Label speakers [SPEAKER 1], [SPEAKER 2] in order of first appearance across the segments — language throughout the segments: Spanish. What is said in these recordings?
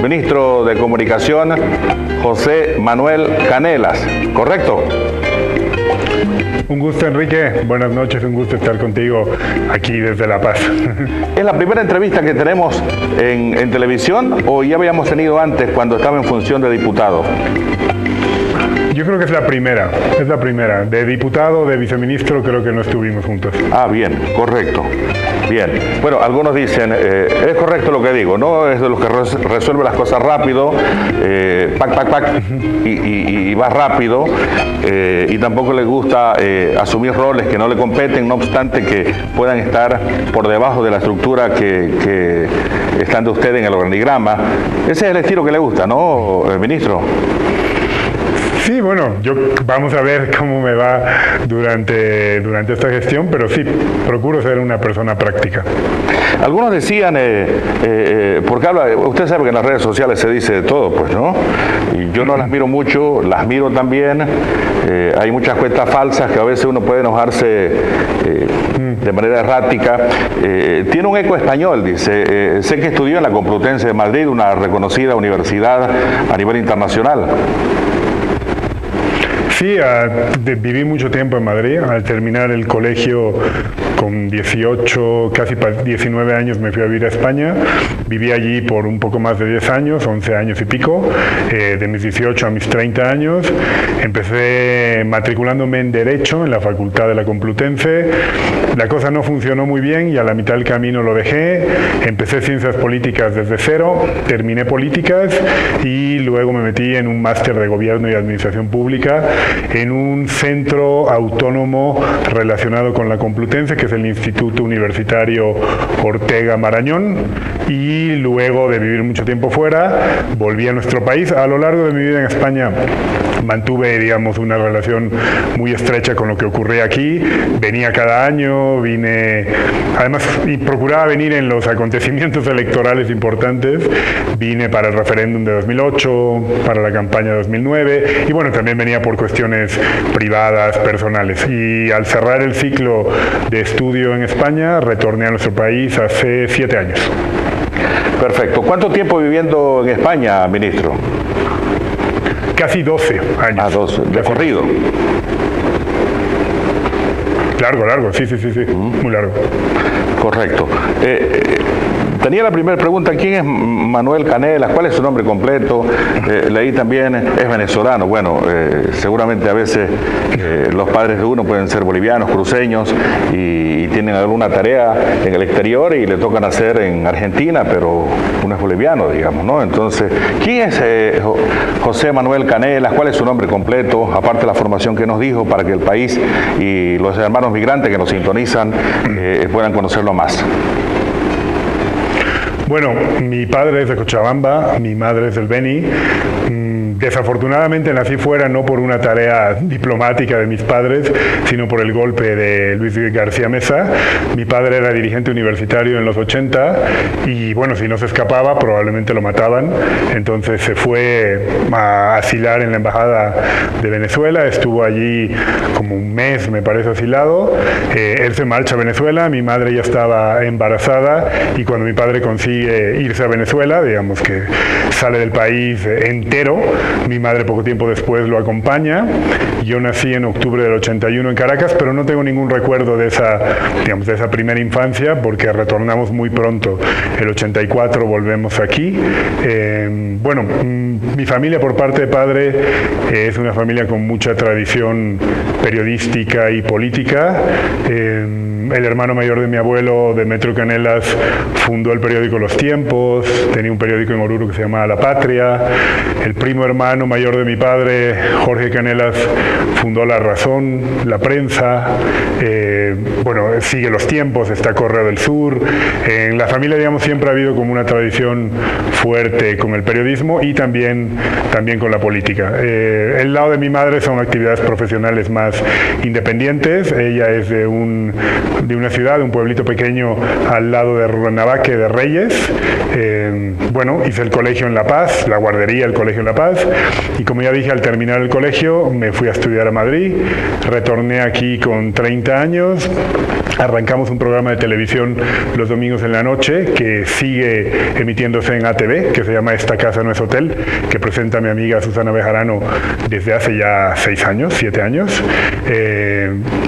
[SPEAKER 1] Ministro de Comunicación, José Manuel Canelas, ¿correcto?
[SPEAKER 2] Un gusto, Enrique. Buenas noches, un gusto estar contigo aquí desde La Paz.
[SPEAKER 1] ¿Es la primera entrevista que tenemos en televisión o ya habíamos tenido antes cuando estaba en función de diputado?
[SPEAKER 2] Yo creo que es la primera. De diputado, de viceministro, creo que no estuvimos juntos.
[SPEAKER 1] Ah, bien, correcto. Bien. Bueno, algunos dicen, es correcto lo que digo, ¿no? Es de los que resuelve las cosas rápido, y va rápido, y tampoco le gusta asumir roles que no le competen, no obstante que puedan estar por debajo de la estructura que están de usted en el organigrama. Ese es el estilo que le gusta, ¿no, ministro?
[SPEAKER 2] Sí, bueno, vamos a ver cómo me va durante esta gestión, pero sí, procuro ser una persona práctica.
[SPEAKER 1] Algunos decían, porque usted sabe que en las redes sociales se dice de todo, pues, ¿no? Y yo no las miro mucho, las miro también. Hay muchas cuentas falsas que a veces uno puede enojarse de manera errática. Tiene un eco español, dice. Sé que estudió en la Complutense de Madrid, una reconocida universidad a nivel internacional.
[SPEAKER 2] Sí, viví mucho tiempo en Madrid. Al terminar el colegio con 18, casi 19 años me fui a vivir a España. Viví allí por un poco más de 10 años, 11 años y pico, de mis 18 a mis 30 años. Empecé matriculándome en Derecho en la Facultad de la Complutense. La cosa no funcionó muy bien y a la mitad del camino lo dejé. Empecé Ciencias Políticas desde cero, terminé Políticas y luego me metí en un máster de Gobierno y Administración Pública en un centro autónomo relacionado con la Complutense, que es el Instituto Universitario Ortega Marañón, y luego de vivir mucho tiempo fuera, volví a nuestro país. A lo largo de mi vida en España mantuve, digamos, una relación muy estrecha con lo que ocurría aquí. Venía cada año, además, y procuraba venir en los acontecimientos electorales importantes. Vine para el referéndum de 2008, para la campaña de 2009, y bueno, también venía por cuestiones privadas, personales. Y al cerrar el ciclo de estudio en España, retorné a nuestro país hace 7 años.
[SPEAKER 1] Perfecto. ¿Cuánto tiempo viviendo en España, ministro?
[SPEAKER 2] Casi 12 años.
[SPEAKER 1] Ah, 12. ¿De corrido?
[SPEAKER 2] Largo, sí. Muy largo.
[SPEAKER 1] Correcto. Tenía la primera pregunta, ¿quién es Manuel Canelas? ¿Cuál es su nombre completo? Leí también, es venezolano. Bueno, seguramente a veces los padres de uno pueden ser bolivianos, cruceños, y tienen alguna tarea en el exterior y le tocan hacer en Argentina, pero uno es boliviano, digamos, ¿no? Entonces, ¿quién es José Manuel Canelas? ¿Cuál es su nombre completo? Aparte de la formación que nos dijo, para que el país y los hermanos migrantes que nos sintonizan puedan conocerlo más.
[SPEAKER 2] Bueno, mi padre es de Cochabamba, mi madre es del Beni. Desafortunadamente nací fuera no por una tarea diplomática de mis padres, sino por el golpe de Luis García Meza. Mi padre era dirigente universitario en los 80 y bueno, si no se escapaba probablemente lo mataban. Entonces se fue a asilar en la Embajada de Venezuela, estuvo allí como un mes, me parece, asilado. Él se marcha a Venezuela, mi madre ya estaba embarazada y cuando mi padre consigue irse a Venezuela, digamos que sale del país entero, mi madre poco tiempo después lo acompaña. Yo nací en octubre del 81 en Caracas, pero no tengo ningún recuerdo de esa primera infancia porque retornamos muy pronto. El 84 volvemos aquí. Bueno, mi familia por parte de padre es una familia con mucha tradición periodística y política. El hermano mayor de mi abuelo, Demetrio Canelas, fundó el periódico Los Tiempos, tenía un periódico en Oruro que se llamaba La Patria. El primo hermano mayor de mi padre, Jorge Canelas, fundó La Razón, La Prensa. Bueno, sigue Los Tiempos, está Correo del Sur. En la familia, digamos, siempre ha habido como una tradición fuerte con el periodismo y también con la política. El lado de mi madre son actividades profesionales más independientes. Ella es de una ciudad, de un pueblito pequeño al lado de Rurrenabaque de Reyes. Bueno, hice el colegio en La Paz, la guardería, el colegio en La Paz, y como ya dije, al terminar el colegio me fui a estudiar a Madrid, retorné aquí con 30 años, arrancamos un programa de televisión los domingos en la noche que sigue emitiéndose en ATV, que se llama Esta casa no es hotel, que presenta mi amiga Susana Bejarano desde hace ya 7 años.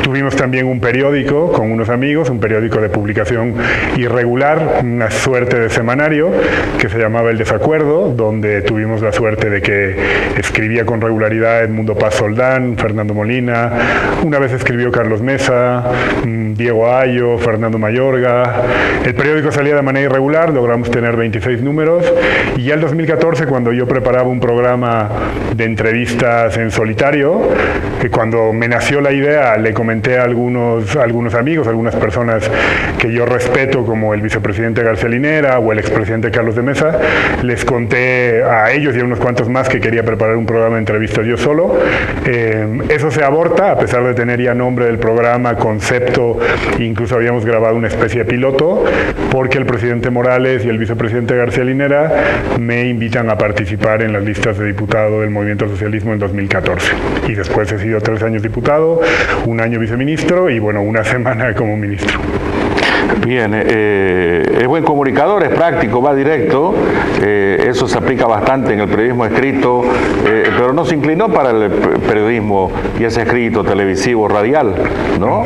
[SPEAKER 2] Tuvimos también un periódico con unos amigos, un periódico de publicación irregular, una suerte de semanario que se llamaba El Desacuerdo, donde tuvimos la suerte de que escribía con regularidad Edmundo Paz Soldán, Fernando Molina, una vez escribió Carlos Mesa, Diego Ayo, Fernando Mayorga. El periódico salía de manera irregular, logramos tener 26 números, y ya el 2014, cuando yo preparaba un programa de entrevistas en solitario, cuando me nació la idea, le comenté a algunos amigos, algunas personas que yo respeto, como el vicepresidente García Linera o el expresidente Carlos de Mesa, les conté a ellos y a unos cuantos más que quería preparar un programa de entrevistas yo solo. Eso se aborta, a pesar de tener ya nombre del programa, concepto, incluso habíamos grabado una especie de piloto, porque el presidente Morales y el vicepresidente García Linera me invitan a participar en las listas de diputado del Movimiento al Socialismo en 2014. Y después he sido 3 años diputado, 1 año viceministro y, bueno, 1 semana como ministro.
[SPEAKER 1] Bien, es buen comunicador, es práctico, va directo, eso se aplica bastante en el periodismo escrito, pero no se inclinó para el periodismo y ese escrito televisivo, radial, ¿no?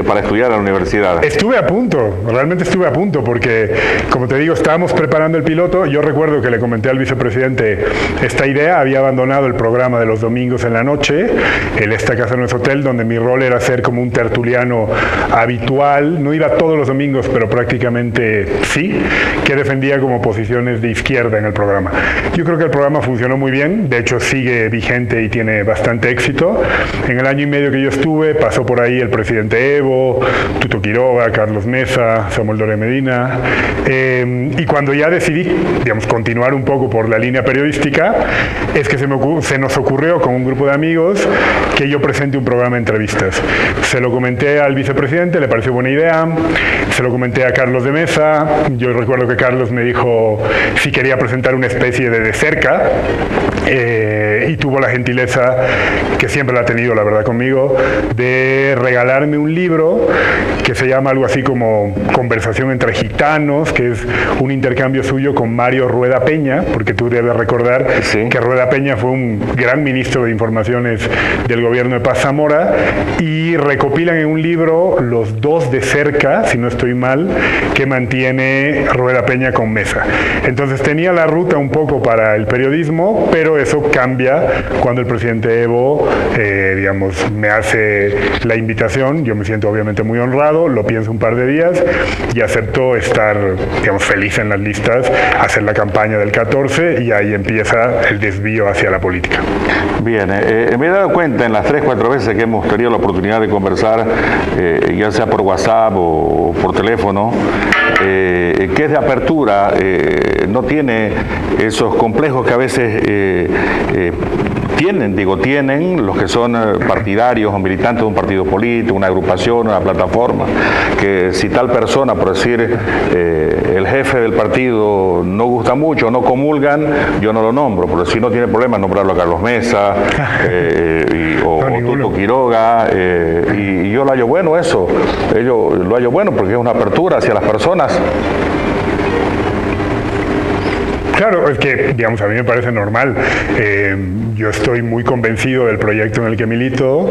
[SPEAKER 1] Para estudiar en la universidad.
[SPEAKER 2] Estuve a punto, realmente estuve a punto, porque, como te digo, estábamos preparando el piloto. Yo recuerdo que le comenté al vicepresidente esta idea, había abandonado el programa de los domingos en la noche, Esta casa no es hotel, donde mi rol era ser como un tertuliano habitual, no iba todos los domingos, pero prácticamente sí, que defendía como posiciones de izquierda en el programa. Yo creo que el programa funcionó muy bien, de hecho sigue vigente y tiene bastante éxito. En el año y medio que yo estuve, pasó por ahí el presidente Evo, Tuto Quiroga, Carlos Mesa, Samuel Doria Medina, y cuando ya decidí, digamos, continuar un poco por la línea periodística, es que se nos ocurrió con un grupo de amigos que yo presente un programa de entrevistas. Se lo comenté al vicepresidente, le pareció buena idea. Se lo comenté a Carlos de Mesa. Yo recuerdo que Carlos me dijo si quería presentar una especie de cerca, y tuvo la gentileza, que siempre la ha tenido, la verdad, conmigo, de regalarme un libro que se llama algo así como Conversación entre Gitanos, que es un intercambio suyo con Mario Rueda Peña, porque tú debes recordar que Rueda Peña fue un gran ministro de Informaciones del gobierno de Paz Zamora, y recopilan en un libro los 2 de cerca, si no estoy mal, que mantiene Rueda Peña con Mesa. Entonces tenía la ruta un poco para el periodismo, pero eso cambia cuando el presidente Evo, digamos, me hace la invitación. Yo me siento obviamente muy honrado, lo pienso un par de días y acepto estar, digamos, feliz en las listas, hacer la campaña del 14, y ahí empieza el desvío hacia la política.
[SPEAKER 1] Bien, me he dado cuenta en las 3-4 veces que hemos tenido la oportunidad de conversar, ya sea por WhatsApp o por teléfono, que es de apertura, no tiene esos complejos que a veces tienen los que son partidarios o militantes de un partido político, una agrupación, una plataforma, que si tal persona, por decir, el jefe del partido no gusta mucho, no comulgan, yo no lo nombro, pero si no tiene problema nombrarlo a Carlos Mesa o Tuto Quiroga, y yo lo hallo bueno eso, yo lo hallo bueno porque es una apertura hacia las personas.
[SPEAKER 2] Claro, es que, digamos, a mí me parece normal. Yo estoy muy convencido del proyecto en el que milito.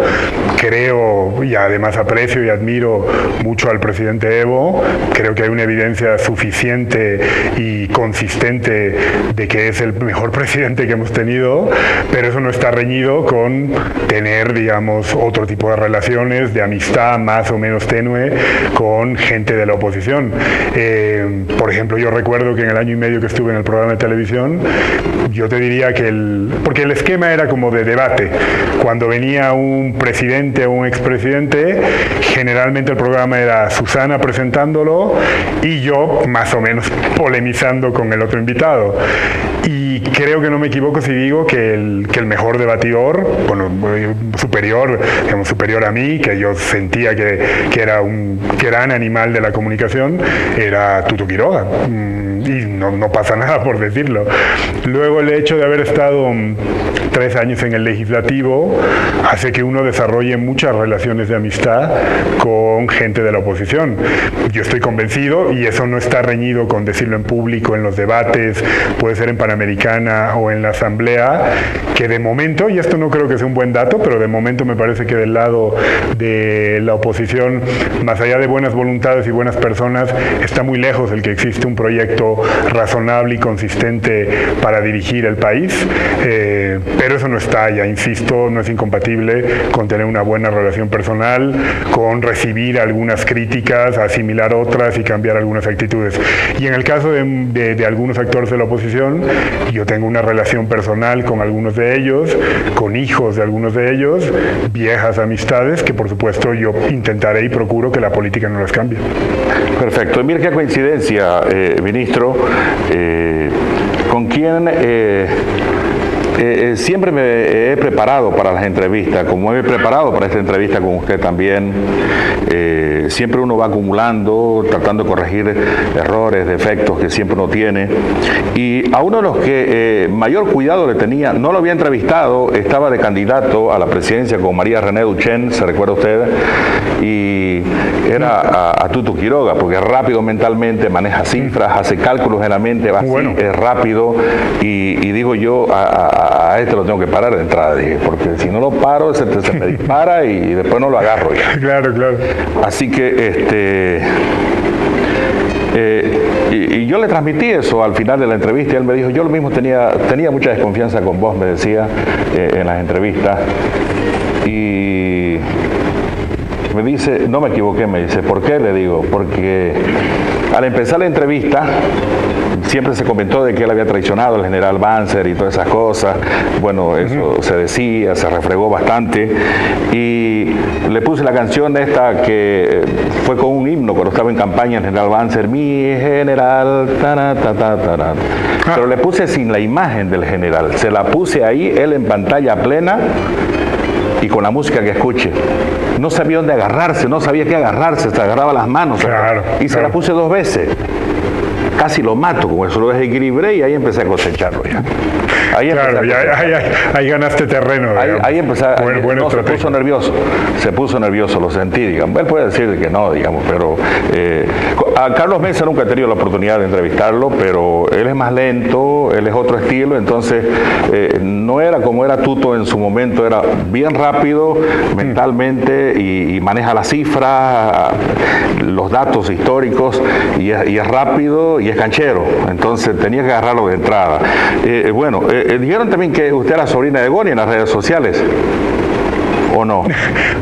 [SPEAKER 2] Creo, y además aprecio y admiro mucho al presidente Evo. Creo que hay una evidencia suficiente y consistente de que es el mejor presidente que hemos tenido, pero eso no está reñido con tener, digamos, otro tipo de relaciones, de amistad más o menos tenue con gente de la oposición. Por ejemplo, yo recuerdo que en el año y medio que estuve en el programa de televisión, yo te diría que porque el esquema era como de debate. Cuando venía un presidente o un expresidente, generalmente el programa era Susana presentándolo y yo más o menos polemizando con el otro invitado. Y creo que no me equivoco si digo que el mejor debatidor, bueno, superior a mí, que yo sentía que era un gran animal de la comunicación, era Tuto Quiroga. Y no pasa nada por decirlo. Luego el hecho de haber estado 3 años en el legislativo hace que uno desarrolle muchas relaciones de amistad con gente de la oposición. Yo estoy convencido, y eso no está reñido con decirlo en público, en los debates, puede ser en Panamericana o en la Asamblea, que de momento, y esto no creo que sea un buen dato, pero de momento me parece que del lado de la oposición, más allá de buenas voluntades y buenas personas, está muy lejos el que existe un proyecto razonable y consistente para dirigir el país, pero eso no está, ya insisto, no es incompatible con tener una buena relación personal, con recibir algunas críticas, asimilar otras y cambiar algunas actitudes. Y en el caso de algunos actores de la oposición, yo tengo una relación personal con algunos de ellos, con hijos de algunos de ellos, viejas amistades que por supuesto yo intentaré y procuro que la política no las cambie.
[SPEAKER 1] Perfecto. Y mira qué coincidencia, ministro, con quien siempre me he preparado para las entrevistas, como me he preparado para esta entrevista con usted también. Siempre uno va acumulando, tratando de corregir errores, defectos que siempre uno tiene. Y a uno de los que mayor cuidado le tenía, no lo había entrevistado, estaba de candidato a la presidencia con María René Duchenne, ¿se recuerda usted? Y era a Tuto Quiroga, porque es rápido mentalmente, maneja cifras, hace cálculos en la mente, va así, es rápido. Y digo yo, a este lo tengo que parar de entrada, dije, porque si no lo paro, se me dispara y después no lo agarro ya.
[SPEAKER 2] Claro, claro.
[SPEAKER 1] Así que y yo le transmití eso al final de la entrevista y él me dijo, yo lo mismo tenía mucha desconfianza con vos, me decía en las entrevistas, y me dice, no me equivoqué, me dice, ¿por qué? Le digo, porque al empezar la entrevista siempre se comentó de que él había traicionado al general Banzer y todas esas cosas. Bueno, eso se decía, se refregó bastante. Y le puse la canción esta que fue con un himno cuando estaba en campaña el general Banzer, mi general, pero le puse sin la imagen del general. Se la puse ahí, él en pantalla plena y con la música que escuche. No sabía dónde agarrarse, no sabía qué agarrarse, se agarraba las manos.
[SPEAKER 2] Claro,
[SPEAKER 1] y se la puse 2 veces. Casi lo mato, como eso lo desequilibré y ahí empecé a cosecharlo ya. Ahí
[SPEAKER 2] ahí ganaste terreno.
[SPEAKER 1] Ahí empecé a... No, se puso nervioso, lo sentí, digamos. Él puede decir que no, digamos, pero... a Carlos Mesa nunca he tenido la oportunidad de entrevistarlo, pero él es más lento, él es otro estilo, entonces no era como era Tuto en su momento, era bien rápido mentalmente y maneja las cifras, los datos históricos, y es rápido y es canchero, entonces tenía que agarrarlo de entrada. Dijeron también que usted era sobrina de Goni en las redes sociales, ¿o no?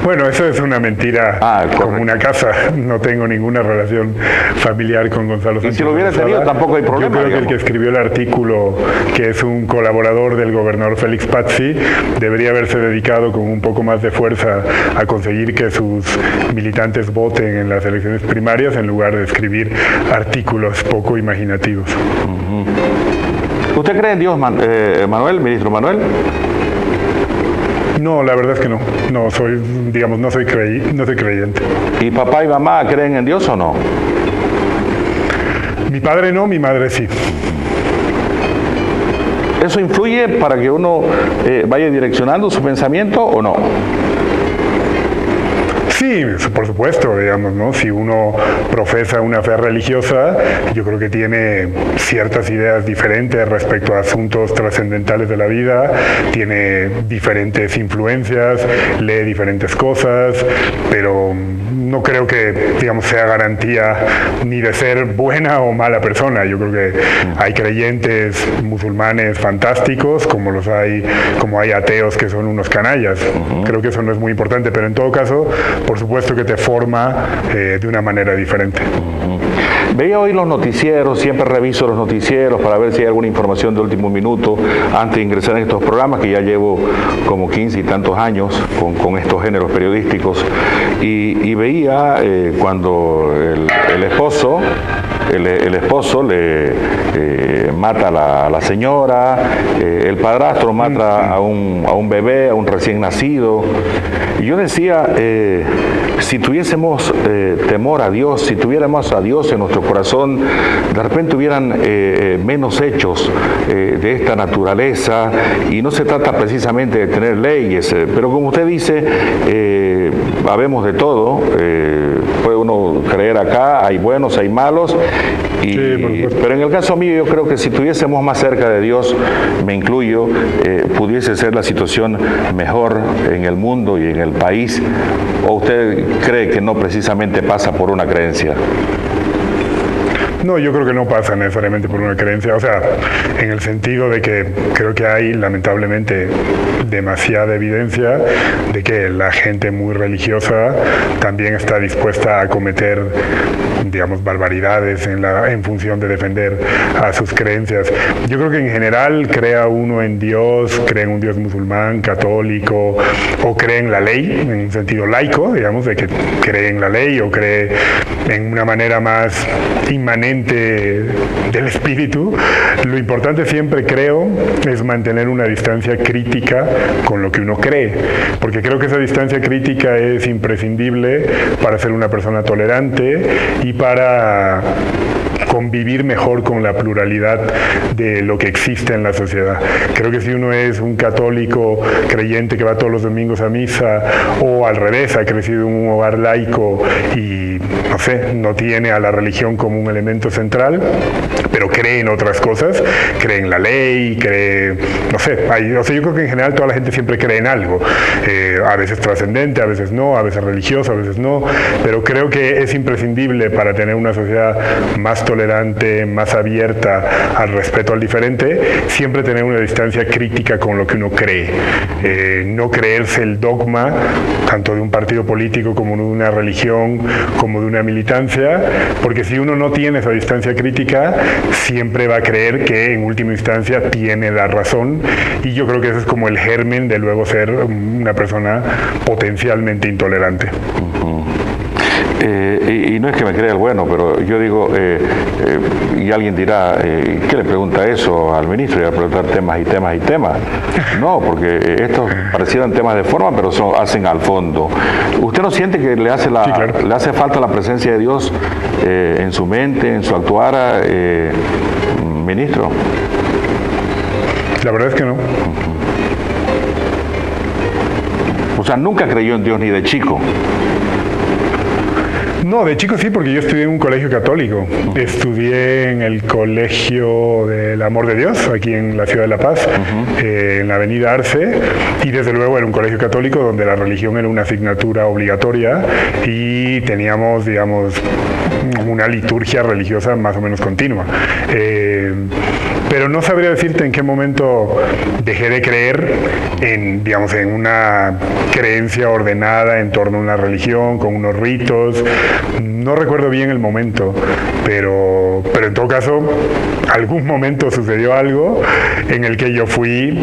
[SPEAKER 2] Bueno, eso es una mentira como una casa. No tengo ninguna relación familiar con Gonzalo Sánchez.
[SPEAKER 1] Y si lo hubiera tenido tampoco hay problema.
[SPEAKER 2] Yo creo que el que escribió el artículo, que es un colaborador del gobernador Félix Pazzi, debería haberse dedicado con un poco más de fuerza a conseguir que sus militantes voten en las elecciones primarias en lugar de escribir artículos poco imaginativos.
[SPEAKER 1] ¿Usted cree en Dios, Manuel, ministro Manuel?
[SPEAKER 2] No, la verdad es que no. No soy, digamos, no soy creyente.
[SPEAKER 1] ¿Y papá y mamá creen en Dios o no?
[SPEAKER 2] Mi padre no, mi madre sí.
[SPEAKER 1] ¿Eso influye para que uno vaya direccionando su pensamiento o no?
[SPEAKER 2] Sí, por supuesto, digamos, ¿no? Si uno profesa una fe religiosa, yo creo que tiene ciertas ideas diferentes respecto a asuntos trascendentales de la vida, tiene diferentes influencias, lee diferentes cosas, pero no creo que, digamos, sea garantía ni de ser buena o mala persona. Yo creo que hay creyentes musulmanes fantásticos, como hay ateos que son unos canallas. Creo que eso no es muy importante, pero en todo caso, por supuesto que te forma de una manera diferente.
[SPEAKER 1] Veía hoy los noticieros, siempre reviso los noticieros para ver si hay alguna información de último minuto antes de ingresar en estos programas, que ya llevo como 15 y tantos años con estos géneros periodísticos, y veía cuando el esposo le mata a la señora, el padrastro mata a un bebé, a un recién nacido, y yo decía, si tuviésemos temor a Dios, si tuviéramos a Dios en nuestro corazón, de repente hubieran menos hechos de esta naturaleza, y no se trata precisamente de tener leyes, pero como usted dice, habemos de todo, puede uno creer acá, hay buenos, hay malos, pero en el caso mío yo creo que si estuviésemos más cerca de Dios, me incluyo, pudiese ser la situación mejor en el mundo y en el país. ¿O usted cree que no precisamente pasa por una creencia?
[SPEAKER 2] No, yo creo que no pasa necesariamente por una creencia, o sea, en el sentido de que creo que hay lamentablemente demasiada evidencia de que la gente muy religiosa también está dispuesta a cometer, digamos, barbaridades en función de defender a sus creencias. Yo creo que en general crea uno en Dios, cree en un Dios musulmán, católico, o cree en la ley, en un sentido laico, digamos, de que cree en la ley o cree en una manera más inmanente del espíritu. Lo importante siempre, creo, es mantener una distancia crítica con lo que uno cree, porque creo que esa distancia crítica es imprescindible para ser una persona tolerante y para convivir mejor con la pluralidad de lo que existe en la sociedad. Creo que si uno es un católico creyente que va todos los domingos a misa, o al revés, ha crecido en un hogar laico y, no sé, no tiene a la religión como un elemento central, pero cree en otras cosas, cree en la ley, cree, no sé, yo creo que en general toda la gente siempre cree en algo, a veces trascendente, a veces no, a veces religioso, a veces no, pero creo que es imprescindible para tener una sociedad más tolerante, más abierta al respeto al diferente, siempre tener una distancia crítica con lo que uno cree, no creerse el dogma tanto de un partido político como de una religión, como de una militancia, porque si uno no tiene esa distancia crítica, siempre va a creer que en última instancia tiene la razón, y yo creo que ese es como el germen de luego ser una persona potencialmente intolerante.
[SPEAKER 1] Y no es que me crea el bueno, pero yo digo, y alguien dirá, ¿qué le pregunta eso al ministro? Y va a preguntar temas y temas y temas. No, porque estos parecieran temas de forma, pero hacen al fondo. ¿Usted no siente que le hace,
[SPEAKER 2] Sí, claro.
[SPEAKER 1] le hace falta la presencia de Dios en su mente, en su actuar, ministro?
[SPEAKER 2] La verdad es que no.
[SPEAKER 1] O sea, nunca creyó en Dios ni de chico.
[SPEAKER 2] No, de chico sí, porque yo estudié en un colegio católico. Estudié en el Colegio del Amor de Dios, aquí en la ciudad de La Paz, en la avenida Arce, y desde luego era un colegio católico donde la religión era una asignatura obligatoria y teníamos, digamos, una liturgia religiosa más o menos continua. Pero no sabría decirte en qué momento dejé de creer en, digamos, en una creencia ordenada en torno a una religión, con unos ritos. No recuerdo bien el momento, pero en todo caso, algún momento sucedió algo en el que yo fui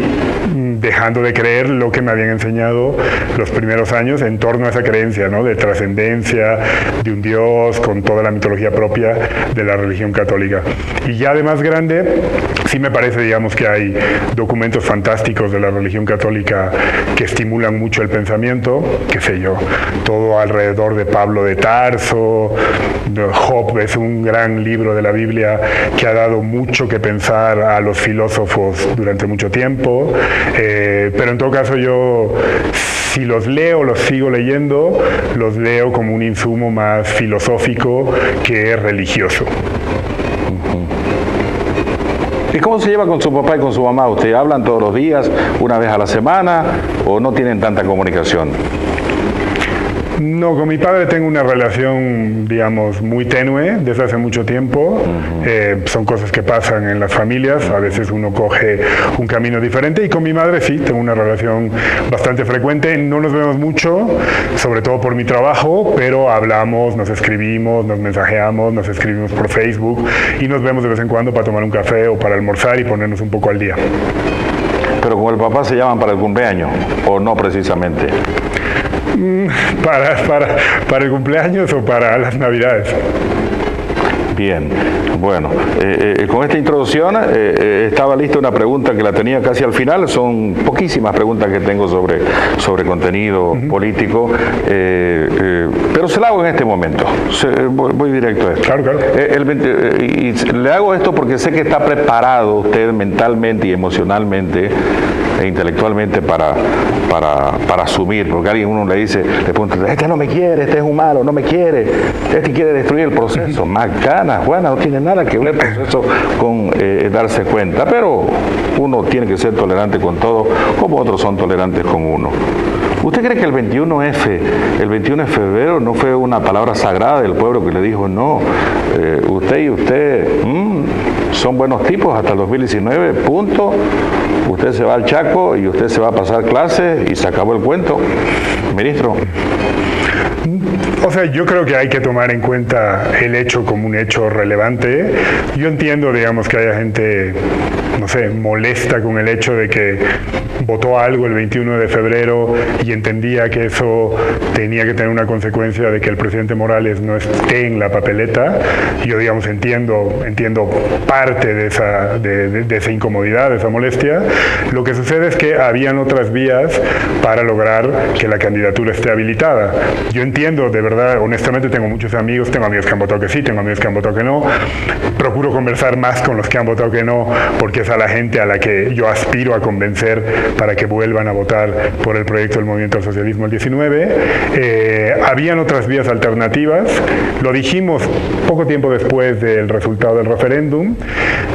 [SPEAKER 2] dejando de creer lo que me habían enseñado los primeros años en torno a esa creencia, ¿no?, de trascendencia, de un Dios, con toda la mitología propia de la religión católica. Y ya de más grande, sí me parece, digamos, que hay documentos fantásticos de la religión católica que estimulan mucho el pensamiento, qué sé yo, todo alrededor de Pablo de Tarso. Job es un gran libro de la Biblia que ha dado mucho que pensar a los filósofos durante mucho tiempo, pero en todo caso yo, si los leo, los sigo leyendo, los leo como un insumo más filosófico que religioso.
[SPEAKER 1] ¿Y cómo se lleva con su papá y con su mamá? ¿Ustedes hablan todos los días, una vez a la semana, o no tienen tanta comunicación?
[SPEAKER 2] No, con mi padre tengo una relación, digamos, muy tenue desde hace mucho tiempo. Son cosas que pasan en las familias, a veces uno coge un camino diferente, y con mi madre sí, tengo una relación bastante frecuente. No nos vemos mucho, sobre todo por mi trabajo, pero hablamos, nos escribimos, nos mensajeamos, nos escribimos por Facebook y nos vemos de vez en cuando para tomar un café o para almorzar y ponernos un poco al día.
[SPEAKER 1] ¿Pero con el papá se llaman para el cumpleaños o no precisamente?
[SPEAKER 2] ¿Para el cumpleaños o para las Navidades?
[SPEAKER 1] Bien, bueno, con esta introducción estaba lista una pregunta que la tenía casi al final. Son poquísimas preguntas que tengo sobre contenido político, pero se la hago en este momento. Voy directo a esto.
[SPEAKER 2] Claro.
[SPEAKER 1] Y le hago esto porque sé que está preparado usted mentalmente y emocionalmente e intelectualmente para asumir, porque alguien uno le dice, le pregunta, este no me quiere, este es un malo, no me quiere, este quiere destruir el proceso. Más ganas, Juana, no tiene nada que ver el proceso con darse cuenta, pero uno tiene que ser tolerante con todo, como otros son tolerantes con uno. ¿Usted cree que el 21F, el 21 de febrero, no fue una palabra sagrada del pueblo que le dijo, no, usted y usted son buenos tipos hasta el 2019, punto, usted se va al Chaco y usted se va a pasar clases y se acabó el cuento? Ministro.
[SPEAKER 2] O sea, yo creo que hay que tomar en cuenta el hecho como un hecho relevante. Yo entiendo, digamos, que haya gente, no sé, molesta con el hecho de que votó algo el 21 de febrero y entendía que eso tenía que tener una consecuencia de que el presidente Morales no esté en la papeleta. Yo, digamos, entiendo parte de esa incomodidad, de esa molestia. Lo que sucede es que habían otras vías para lograr que la candidatura esté habilitada. Yo entiendo, de verdad, honestamente tengo muchos amigos, tengo amigos que han votado que sí, tengo amigos que han votado que no. Procuro conversar más con los que han votado que no, porque es a la gente a la que yo aspiro a convencer para que vuelvan a votar por el proyecto del Movimiento al Socialismo el 19. Habían otras vías alternativas, lo dijimos poco tiempo después del resultado del referéndum,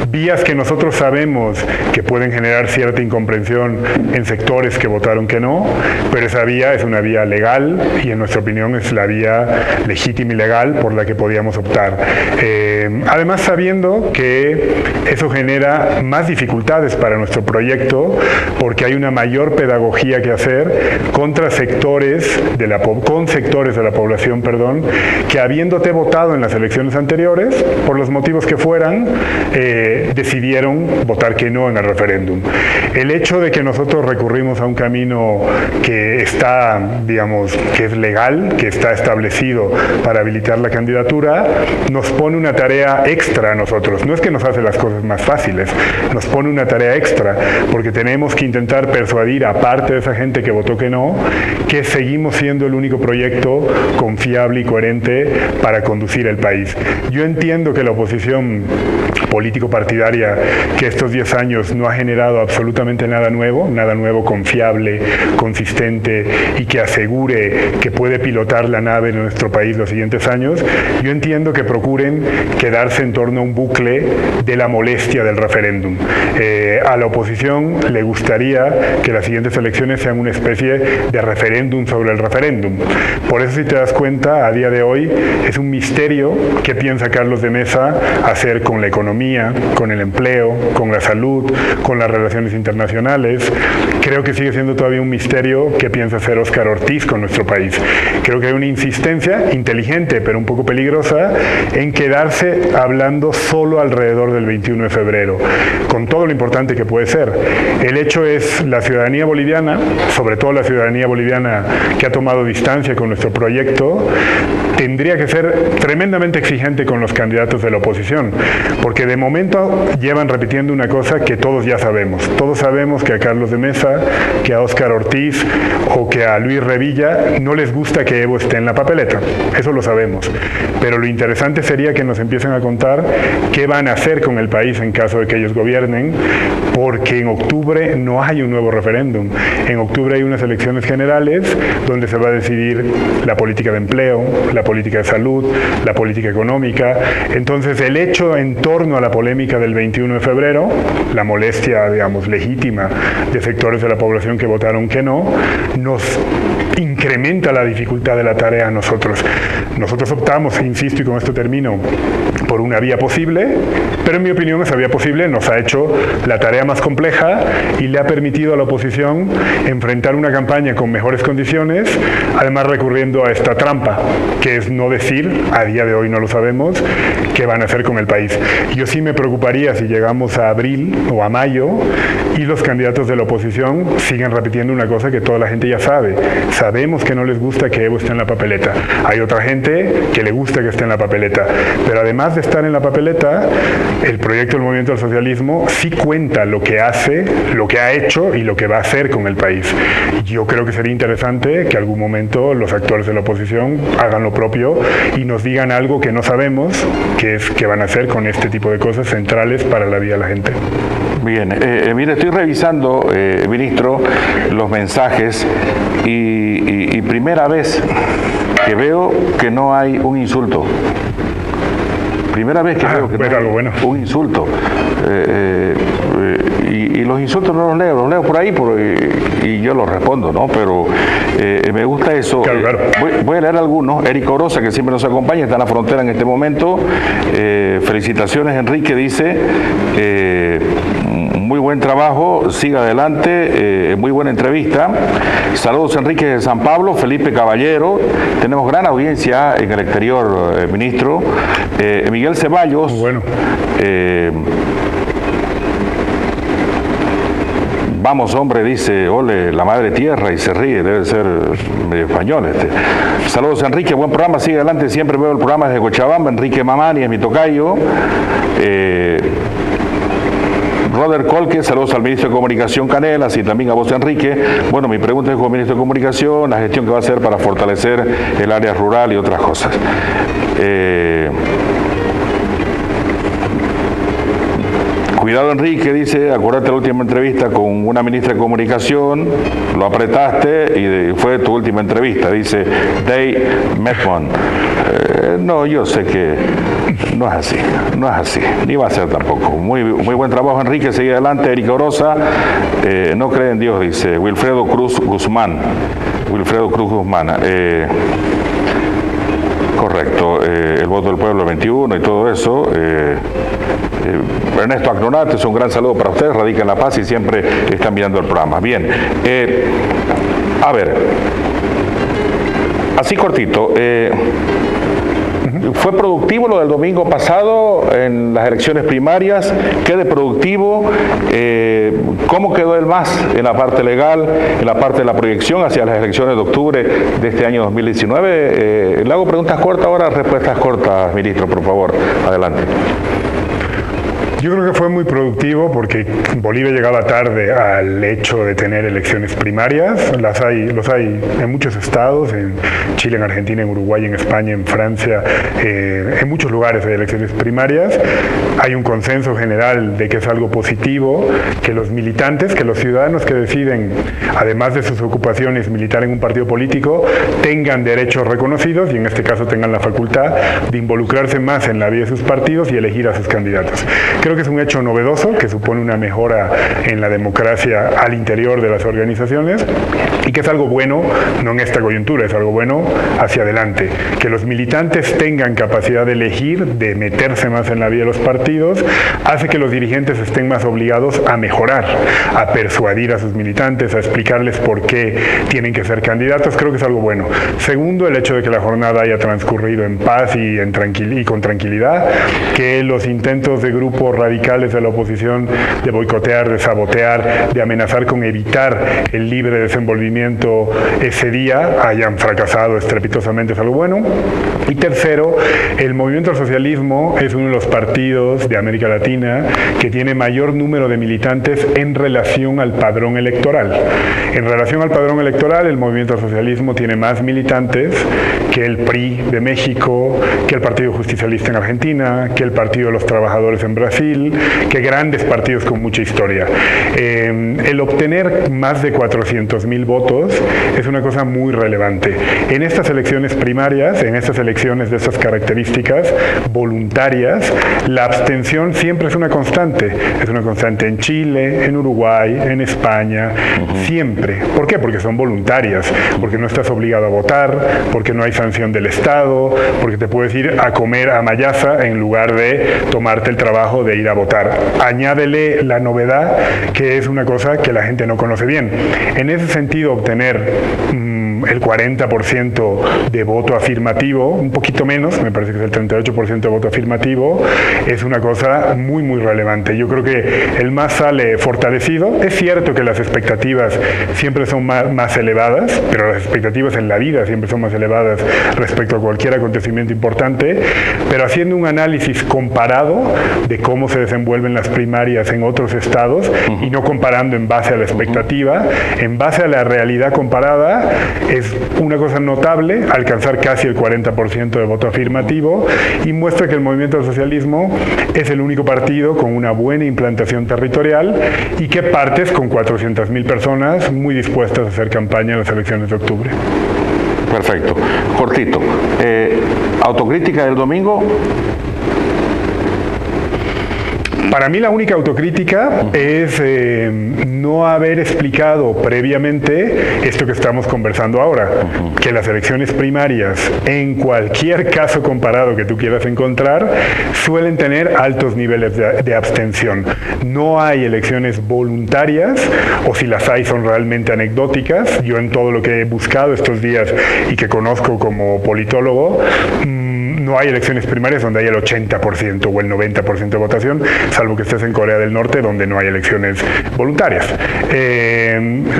[SPEAKER 2] vías que nosotros sabemos que pueden generar cierta incomprensión en sectores que votaron que no, pero esa vía es una vía legal y en nuestra opinión es la vía legítima y legal por la que podíamos optar. Además, sabiendo que eso genera más dificultades para nuestro proyecto porque hay una mayor pedagogía que hacer con sectores de la población, que habiéndote votado en las elecciones anteriores, por los motivos que fueran, decidieron votar que no en el referéndum. El hecho de que nosotros recurrimos a un camino que está, digamos, que es legal, que está establecido para habilitar la candidatura, nos pone una tarea extra a nosotros. No es que nos hace las cosas más fáciles, nos pone una tarea extra, porque tenemos que intentar persuadir a parte de esa gente que votó que no, que seguimos siendo el único proyecto confiable y coherente para conducir el país. Yo entiendo que la oposición político-partidaria, que estos 10 años no ha generado absolutamente nada nuevo confiable, consistente y que asegure que puede pilotar la nave en nuestro país los siguientes años, yo entiendo que procuren quedarse en torno a un bucle de la molestia del referéndum. A la oposición le gustaría que las siguientes elecciones sean una especie de referéndum sobre el referéndum. Por eso, si te das cuenta, a día de hoy es un misterio qué piensa Carlos de Mesa hacer con la economía, con el empleo, con la salud, con las relaciones internacionales. Creo que sigue siendo todavía un misterio qué piensa hacer Óscar Ortiz con nuestro país. Creo que hay una insistencia inteligente, pero un poco peligrosa, en quedarse hablando solo alrededor del 21 de febrero, con todo lo importante que puede ser. El hecho es la ciudadanía boliviana, sobre todo la ciudadanía boliviana que ha tomado distancia con nuestro proyecto, tendría que ser tremendamente exigente con los candidatos de la oposición, porque de momento llevan repitiendo una cosa que todos ya sabemos. Todos sabemos que a Carlos de Mesa, que a Óscar Ortiz o que a Luis Revilla no les gusta que Evo esté en la papeleta. Eso lo sabemos. Pero lo interesante sería que nos empiecen a contar qué van a hacer con el país en caso de que ellos gobiernen, porque en octubre no hay un nuevo referéndum. En octubre hay unas elecciones generales donde se va a decidir la política de empleo, la política de salud, la política económica. Entonces, el hecho en torno a la polémica del 21 de febrero, la molestia, digamos, legítima de sectores de la población que votaron que no, nos incrementa la dificultad de la tarea a nosotros. Nosotros optamos, insisto, y con esto termino, por una vía posible, pero en mi opinión esa vía posible nos ha hecho la tarea más compleja y le ha permitido a la oposición enfrentar una campaña con mejores condiciones, además recurriendo a esta trampa, que es no decir, a día de hoy no lo sabemos, qué van a hacer con el país. Yo sí me preocuparía si llegamos a abril o a mayo y los candidatos de la oposición siguen repitiendo una cosa que toda la gente ya sabe. Sabemos que no les gusta que Evo esté en la papeleta. Hay otra gente que le gusta que esté en la papeleta. Pero además de estar en la papeleta, el proyecto del Movimiento del Socialismo sí cuenta lo que hace, lo que ha hecho y lo que va a hacer con el país. Yo creo que sería interesante que algún momento los actores de la oposición hagan lo propio y nos digan algo que no sabemos, que es qué van a hacer con este tipo de cosas centrales para la vida de la gente.
[SPEAKER 1] Bien, mire, estoy revisando, ministro, los mensajes y primera vez que veo que no hay un insulto. Primera vez que veo que no hay un insulto. Y los insultos no los leo por ahí y yo los respondo, ¿no? Pero me gusta eso.
[SPEAKER 2] Claro.
[SPEAKER 1] Voy a leer algunos. Eric Orosa, que siempre nos acompaña, está en la frontera en este momento. Felicitaciones, Enrique, dice. Muy buen trabajo, siga adelante, muy buena entrevista. Saludos, Enrique de San Pablo, Felipe Caballero. Tenemos gran audiencia en el exterior, ministro. Miguel Ceballos.
[SPEAKER 2] Muy bueno.
[SPEAKER 1] Vamos, hombre, dice, ole, la madre tierra, y se ríe, debe ser medio español este. Saludos, Enrique, buen programa, sigue adelante, siempre veo el programa desde Cochabamba. Enrique Mamani es mi tocayo. Roder Colque, saludos al ministro de Comunicación Canelas y también a vos, Enrique. Bueno, mi pregunta es como ministro de Comunicación, la gestión que va a hacer para fortalecer el área rural y otras cosas. Cuidado, Enrique, dice, acuérdate la última entrevista con una ministra de Comunicación, lo apretaste y fue tu última entrevista, dice Dave Metmon. No, yo sé que no es así, ni va a ser tampoco. Muy buen trabajo, Enrique, sigue adelante. Erika Orosa, no cree en Dios, dice Wilfredo Cruz Guzmán. Correcto, el voto del pueblo 21 y todo eso. Ernesto Acnonates, un gran saludo para ustedes, radica en La Paz y siempre están viendo el programa. Bien, a ver, así cortito, ¿fue productivo lo del domingo pasado en las elecciones primarias? ¿Qué de productivo? ¿Cómo quedó el MAS en la parte legal, en la parte de la proyección hacia las elecciones de octubre de este año 2019? Le hago preguntas cortas ahora, respuestas cortas, ministro, por favor. Adelante.
[SPEAKER 2] Yo creo que fue muy productivo porque Bolivia llegaba tarde al hecho de tener elecciones primarias. Los hay en muchos estados, en Chile, en Argentina, en Uruguay, en España, en Francia, en muchos lugares hay elecciones primarias. Hay un consenso general de que es algo positivo, que los militantes, que los ciudadanos que deciden, además de sus ocupaciones, militar en un partido político, tengan derechos reconocidos y en este caso tengan la facultad de involucrarse más en la vida de sus partidos y elegir a sus candidatos. Creo que es un hecho novedoso que supone una mejora en la democracia al interior de las organizaciones y que es algo bueno, no en esta coyuntura, es algo bueno hacia adelante. Que los militantes tengan capacidad de elegir, de meterse más en la vida de los partidos, hace que los dirigentes estén más obligados a mejorar, a persuadir a sus militantes, a explicarles por qué tienen que ser candidatos. Creo que es algo bueno. Segundo, el hecho de que la jornada haya transcurrido en paz y con tranquilidad, que los intentos de grupos radicales de la oposición de boicotear, de sabotear, de amenazar con evitar el libre desenvolvimiento ese día hayan fracasado estrepitosamente, es algo bueno. Y tercero, el Movimiento al Socialismo es uno de los partidos de América Latina que tiene mayor número de militantes en relación al padrón electoral. En relación al padrón electoral, el Movimiento al Socialismo tiene más militantes que el PRI de México, que el Partido Justicialista en Argentina, que el Partido de los Trabajadores en Brasil, que grandes partidos con mucha historia. El obtener más de 400.000 votos es una cosa muy relevante. En estas elecciones primarias, en estas elecciones de estas características voluntarias, la abstención siempre es una constante. Es una constante en Chile, en Uruguay, en España, siempre. ¿Por qué? Porque son voluntarias, porque no estás obligado a votar, porque no hay sanciones sanción del Estado, porque te puedes ir a comer a Mayasa en lugar de tomarte el trabajo de ir a votar. Añádele la novedad, que es una cosa que la gente no conoce bien. En ese sentido, obtener el 40% de voto afirmativo, un poquito menos, me parece que es el 38% de voto afirmativo, es una cosa muy, muy relevante. Yo creo que el MAS sale fortalecido. Es cierto que las expectativas siempre son más elevadas, pero las expectativas en la vida siempre son más elevadas respecto a cualquier acontecimiento importante, pero haciendo un análisis comparado de cómo se desenvuelven las primarias en otros estados y no comparando en base a la expectativa, en base a la realidad comparada, es una cosa notable alcanzar casi el 40% de voto afirmativo y muestra que el movimiento del socialismo es el único partido con una buena implantación territorial y que partes con 400.000 personas muy dispuestas a hacer campaña en las elecciones de octubre.
[SPEAKER 1] Perfecto. Cortito. Autocrítica del domingo.
[SPEAKER 2] Para mí la única autocrítica es no haber explicado previamente esto que estamos conversando ahora, que las elecciones primarias, en cualquier caso comparado que tú quieras encontrar, suelen tener altos niveles de abstención. No hay elecciones voluntarias, o si las hay son realmente anecdóticas. Yo en todo lo que he buscado estos días y que conozco como politólogo, no hay elecciones primarias donde haya el 80% o el 90% de votación, salvo que estés en Corea del Norte, donde no hay elecciones voluntarias.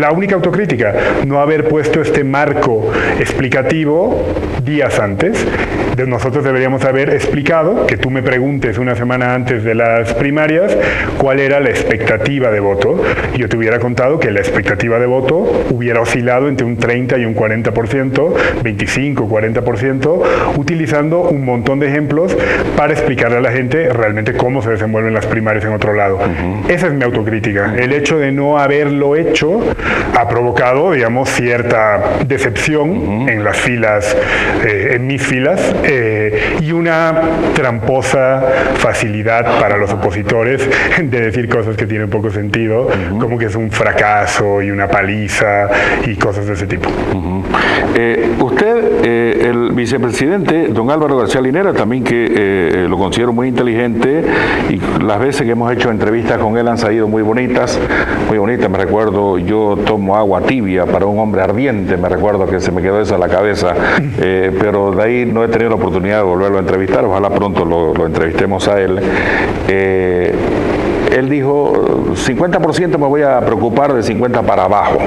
[SPEAKER 2] La única autocrítica, no haber puesto este marco explicativo días antes. Nosotros deberíamos haber explicado, que tú me preguntes una semana antes de las primarias, cuál era la expectativa de voto. Y yo te hubiera contado que la expectativa de voto hubiera oscilado entre un 30 y un 40%, 25, 40%, utilizando un montón de ejemplos para explicarle a la gente realmente cómo se desenvuelven las primarias en otro lado. Esa es mi autocrítica. El hecho de no haberlo hecho ha provocado, digamos, cierta decepción en las filas, en mis filas, y una tramposa facilidad para los opositores de decir cosas que tienen poco sentido, como que es un fracaso y una paliza y cosas de ese tipo.
[SPEAKER 1] Usted, el vicepresidente, don Álvaro García Linera, también que lo considero muy inteligente, y las veces que hemos hecho entrevistas con él han salido muy bonitas, me recuerdo, yo tomo agua tibia para un hombre ardiente, me recuerdo que se me quedó eso en la cabeza, pero de ahí no he tenido la oportunidad de volverlo a entrevistar, ojalá pronto lo entrevistemos a él. Él dijo, 50% me voy a preocupar de 50 para abajo.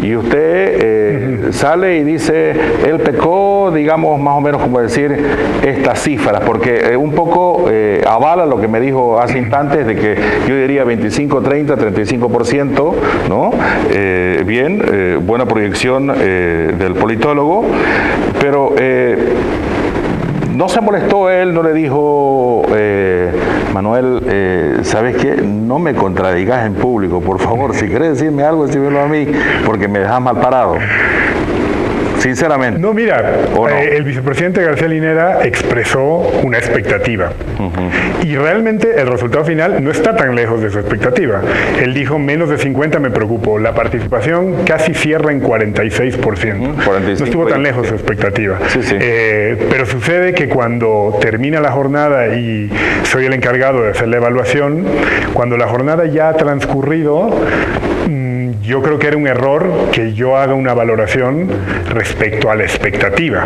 [SPEAKER 1] Y usted sale y dice, él pecó, digamos, más o menos como decir estas cifras, porque un poco avala lo que me dijo hace instantes, de que yo diría 25, 30, 35%, ¿no? Buena proyección del politólogo, pero no se molestó él, no le dijo, Manuel, ¿sabes qué? No me contradigas en público, por favor, si quieres decirme algo, decímelo a mí, porque me dejas mal parado. Sinceramente.
[SPEAKER 2] No, mira, el vicepresidente García Linera expresó una expectativa. Y realmente el resultado final no está tan lejos de su expectativa. Él dijo, menos de 50 me preocupo. La participación casi cierra en 46%. 45, no estuvo tan lejos de su expectativa.
[SPEAKER 1] Sí, sí.
[SPEAKER 2] Pero sucede que cuando termina la jornada y soy el encargado de hacer la evaluación, cuando la jornada ya ha transcurrido, yo creo que era un error que yo haga una valoración respecto a la expectativa.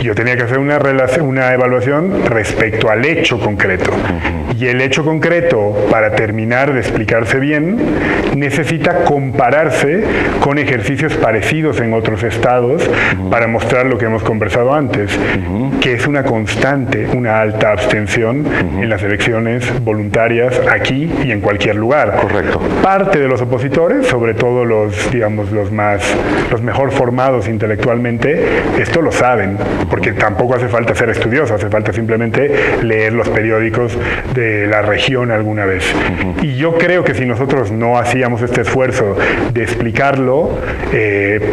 [SPEAKER 2] Yo tenía que hacer una evaluación respecto al hecho concreto. Y el hecho concreto, para terminar de explicarse bien, necesita compararse con ejercicios parecidos en otros estados para mostrar lo que hemos conversado antes, que es una constante, una alta abstención en las elecciones voluntarias aquí y en cualquier lugar.
[SPEAKER 1] Correcto.
[SPEAKER 2] Parte de los opositores, sobre todo los, digamos, los mejor formados intelectualmente, esto lo saben, porque tampoco hace falta ser estudioso, hace falta simplemente leer los periódicos de la región alguna vez. Y yo creo que si nosotros no hacíamos este esfuerzo de explicarlo,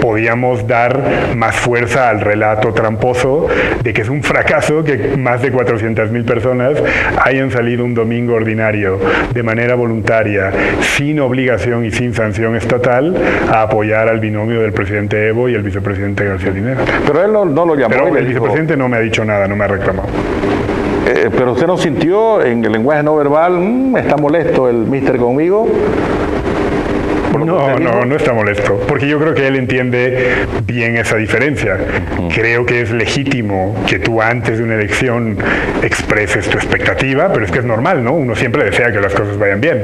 [SPEAKER 2] podíamos dar más fuerza al relato tramposo de que es un fracaso que más de 400.000 personas hayan salido un domingo ordinario de manera voluntaria, sin obligación y sin sanción estatal a apoyar al binomio del presidente Evo y el vicepresidente García Linera.
[SPEAKER 1] Pero él no lo llamó.
[SPEAKER 2] Pero el vicepresidente no me ha dicho nada, no me ha reclamado.
[SPEAKER 1] Pero usted no sintió en el lenguaje no verbal, está molesto el mister conmigo.
[SPEAKER 2] No está molesto, porque yo creo que él entiende bien esa diferencia. Creo que es legítimo que tú antes de una elección expreses tu expectativa, pero es que es normal, ¿no? Uno siempre desea que las cosas vayan bien.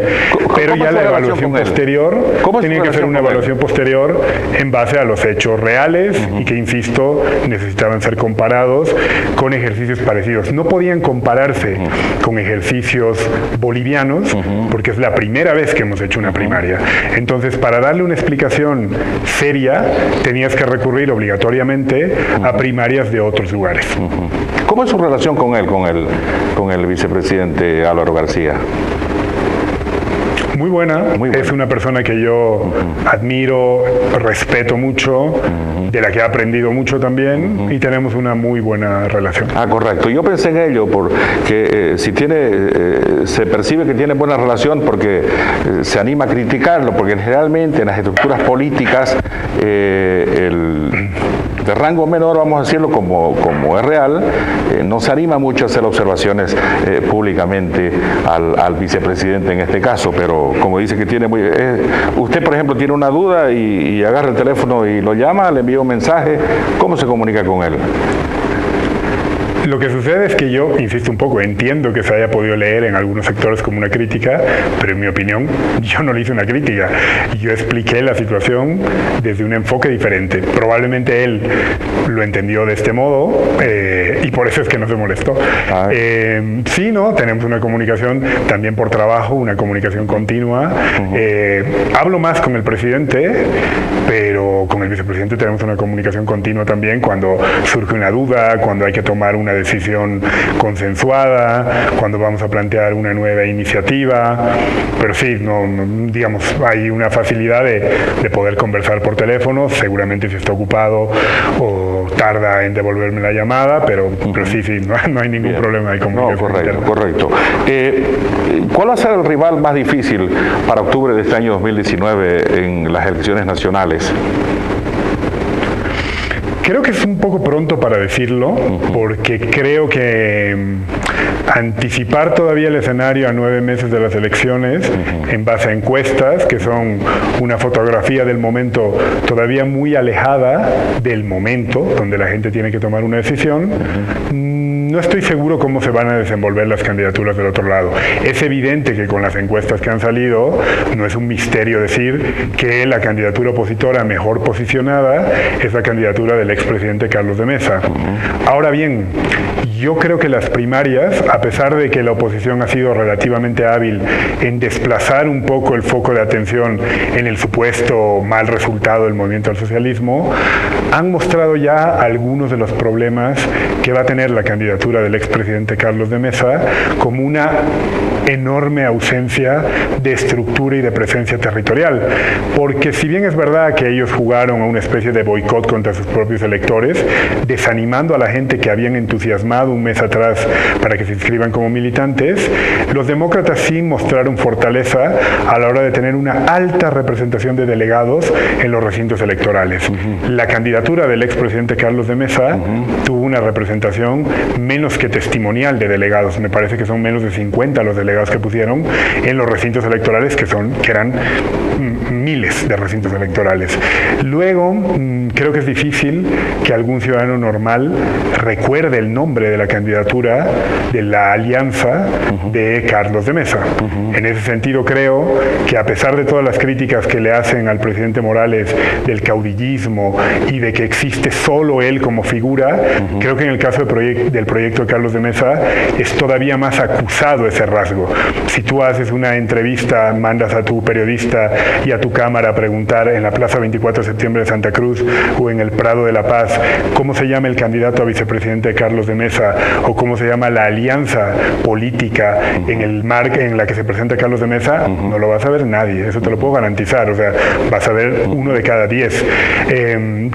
[SPEAKER 2] Pero ya la evaluación posterior, tiene que hacer una evaluación posterior en base a los hechos reales y que, insisto, necesitaban ser comparados con ejercicios parecidos. No podían compararse con ejercicios bolivianos, porque es la primera vez que hemos hecho una primaria. Entonces, para darle una explicación seria, tenías que recurrir obligatoriamente a primarias de otros lugares.
[SPEAKER 1] ¿Cómo es su relación con él, con el vicepresidente Álvaro García?
[SPEAKER 2] Muy buena. Es una persona que yo admiro, respeto mucho, de la que he aprendido mucho también, y tenemos una muy buena relación.
[SPEAKER 1] Correcto. Yo pensé en ello, porque si se percibe que tiene buena relación porque se anima a criticarlo, porque generalmente en las estructuras políticas de rango menor, vamos a decirlo como es real, no se anima mucho a hacer observaciones públicamente al vicepresidente en este caso, pero como dice que tiene usted, por ejemplo, tiene una duda y agarra el teléfono y lo llama, le envía un mensaje, ¿cómo se comunica con él?
[SPEAKER 2] Lo que sucede es que yo, insisto un poco, entiendo que se haya podido leer en algunos sectores como una crítica, pero en mi opinión yo no le hice una crítica. Yo expliqué la situación desde un enfoque diferente. Probablemente él lo entendió de este modo y por eso es que no se molestó. Sí, ¿no? Tenemos una comunicación también por trabajo, una comunicación continua. Hablo más con el presidente, pero con el vicepresidente tenemos una comunicación continua también cuando surge una duda, cuando hay que tomar una decisión consensuada, cuando vamos a plantear una nueva iniciativa, pero sí, digamos, hay una facilidad de poder conversar por teléfono, seguramente si está ocupado o tarda en devolverme la llamada, pero sí, no hay ningún problema de comunicación.
[SPEAKER 1] Correcto. ¿Cuál va a ser el rival más difícil para octubre de este año 2019 en las elecciones nacionales?
[SPEAKER 2] Creo que es un poco pronto para decirlo, porque creo que anticipar todavía el escenario a 9 meses de las elecciones en base a encuestas, que son una fotografía del momento todavía muy alejada del momento donde la gente tiene que tomar una decisión, no estoy seguro cómo se van a desenvolver las candidaturas del otro lado. Es evidente que con las encuestas que han salido, no es un misterio decir que la candidatura opositora mejor posicionada es la candidatura del expresidente Carlos de Mesa. Ahora bien, yo creo que las primarias, a pesar de que la oposición ha sido relativamente hábil en desplazar un poco el foco de atención en el supuesto mal resultado del movimiento al socialismo, han mostrado ya algunos de los problemas que va a tener la candidatura del expresidente Carlos de Mesa, como una enorme ausencia de estructura y de presencia territorial. Porque si bien es verdad que ellos jugaron a una especie de boicot contra sus propios electores, desanimando a la gente que habían entusiasmado un mes atrás para que se inscriban como militantes, los demócratas sí mostraron fortaleza a la hora de tener una alta representación de delegados en los recintos electorales. La candidatura del expresidente Carlos de Mesa tuvo una representación menos que testimonial de delegados. Me parece que son menos de 50 los delegados que pusieron en los recintos electorales, que eran miles de recintos electorales. Luego, creo que es difícil que algún ciudadano normal recuerde el nombre de la candidatura de la alianza de Carlos de Mesa. En ese sentido, creo que a pesar de todas las críticas que le hacen al presidente Morales del caudillismo y de que existe solo él como figura, creo que en el caso del proyecto de Carlos de Mesa es todavía más acusado ese rasgo. Si tú haces una entrevista, mandas a tu periodista y a tu cámara a preguntar en la Plaza 24 de Septiembre de Santa Cruz o en el Prado de la Paz cómo se llama el candidato a vicepresidente Carlos de Mesa o cómo se llama la alianza política en la que se presenta Carlos de Mesa, no lo va a saber nadie, eso te lo puedo garantizar, o sea, vas a ver 1 de cada 10.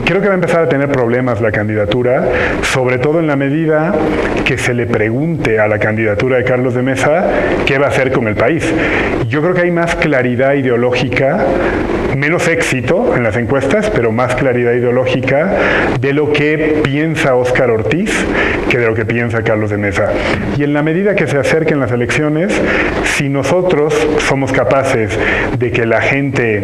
[SPEAKER 2] Creo que va a empezar a tener problemas la candidatura, sobre todo en la medida que se le pregunte a la candidatura de Carlos de Mesa qué va a hacer con el país. Yo creo que hay más claridad ideológica menos éxito en las encuestas, pero más claridad ideológica de lo que piensa Óscar Ortiz que de lo que piensa Carlos de Mesa. Y en la medida que se acerquen las elecciones, si nosotros somos capaces de que la gente